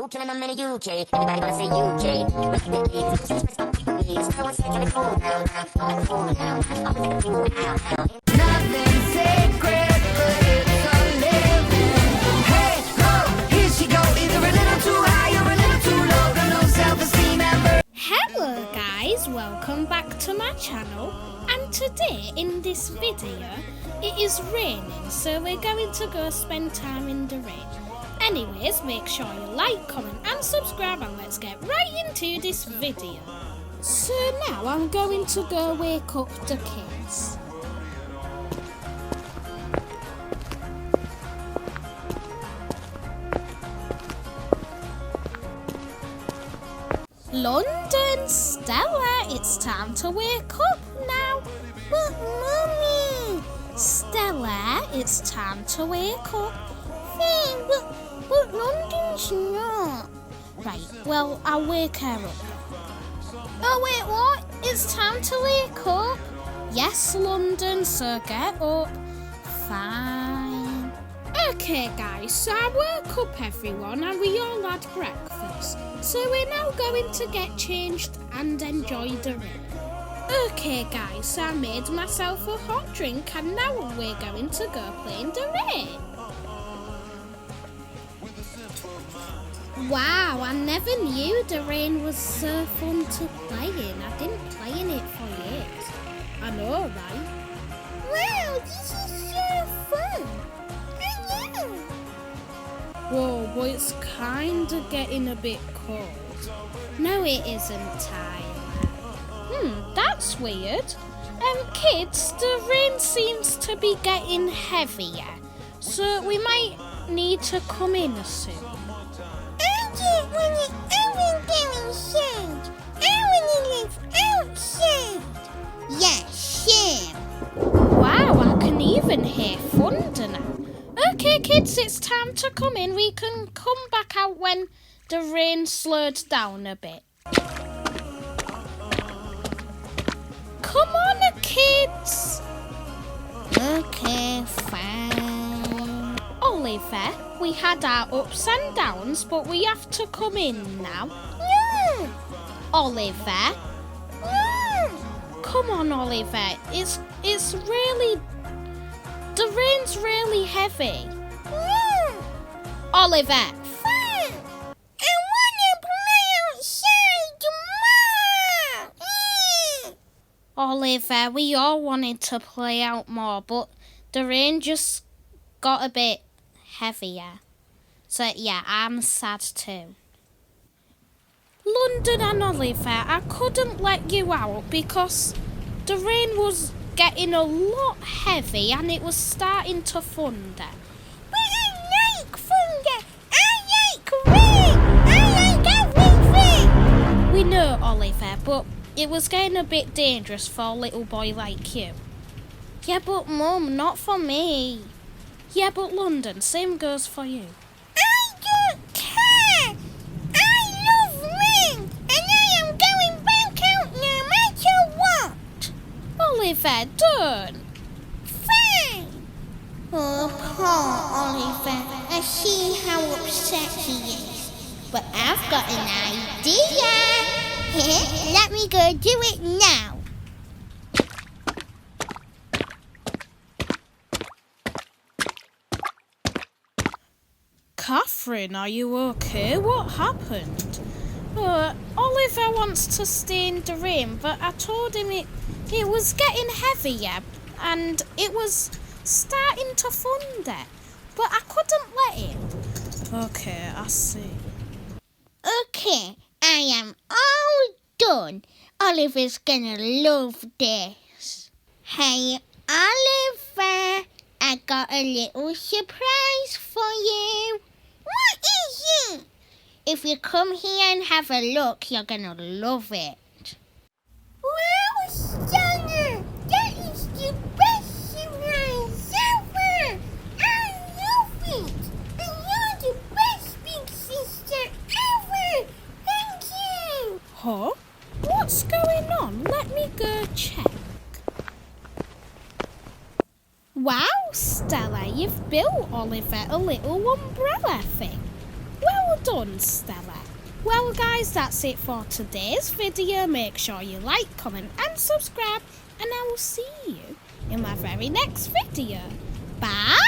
Can I'm in the UK. Everybody gonna say UK. Look at the kids. No one's taking a cool down. I'm cool down. I'm gonna cool down. Nothing sacred, but it's a living. Hey, ho, here she go. Either a little too high or a little too low. Got low self-esteem and Hello guys, welcome back to my channel, and today in this video it is raining, so we're going to go spend time in the rain. Anyways, make sure you like, comment and subscribe, and let's get right into this video. So now I'm going to go wake up the kids. London, Stella, it's time to wake up now. But Mummy, Stella, it's time to wake up. Hey, but London's not. Right, well, I'll wake her up. Oh wait, what? It's time to wake up? Yes, London, so get up. Fine. Okay guys, so I woke up everyone and we all had breakfast. So we're now going to get changed and enjoy the rain. Okay guys, so I made myself a hot drink and now we're going to go play in the rain. Wow, I never knew the rain was so fun to play in. I didn't play in it for years. I know, right? Wow, this is so fun. I know. Whoa, but it's kinda getting a bit cold. No, it isn't, Tyler. That's weird. Kids, the rain seems to be getting heavier, so we might need to come in soon. I just want to go inside. I want to live outside. Yeah, same. Wow, I can even hear thunder now. Okay, kids, it's time to come in. We can come back out when the rain slowed down a bit. Come on, kids. Okay, fine. Oliver, we had our ups and downs, but we have to come in now. No. Oliver. No. Come on, Oliver. It's really... The rain's really heavy. No. Oliver. Fine. I want to play outside more. Oliver, we all wanted to play out more, but the rain just got a bit heavier. So yeah, I'm sad too. London and Oliver, I couldn't let you out because the rain was getting a lot heavy and it was starting to thunder. But I like thunder! I like rain! I like everything! We know, Oliver, but it was getting a bit dangerous for a little boy like you. Yeah, but Mum, not for me. Yeah, but London, same goes for you. I don't care! I love rain! And I am going back out no matter what! Oliver, don't! Fine! Oh, poor Oliver. I see how upset he is. But I've got an idea! Let me go do it now. Catherine, are you okay? What happened? Oliver wants to stay in the rain, but I told him it was getting heavier and it was starting to thunder, but I couldn't let him. Okay, I see. Okay, I am all done. Oliver's gonna love this. Hey, Oliver, I got a little surprise for you. What is it? If you come here and have a look, you're gonna love it. Wow, Stella! That is the best surprise ever! I love it! And you're the best big sister ever! Thank you! Huh? What's going on? Let me go check. Wow, Stella, you've built Oliver a little umbrella thing. Well done, Stella. Well guys, that's it for today's video. Make sure you like, comment and subscribe, and I will see you in my very next video. Bye!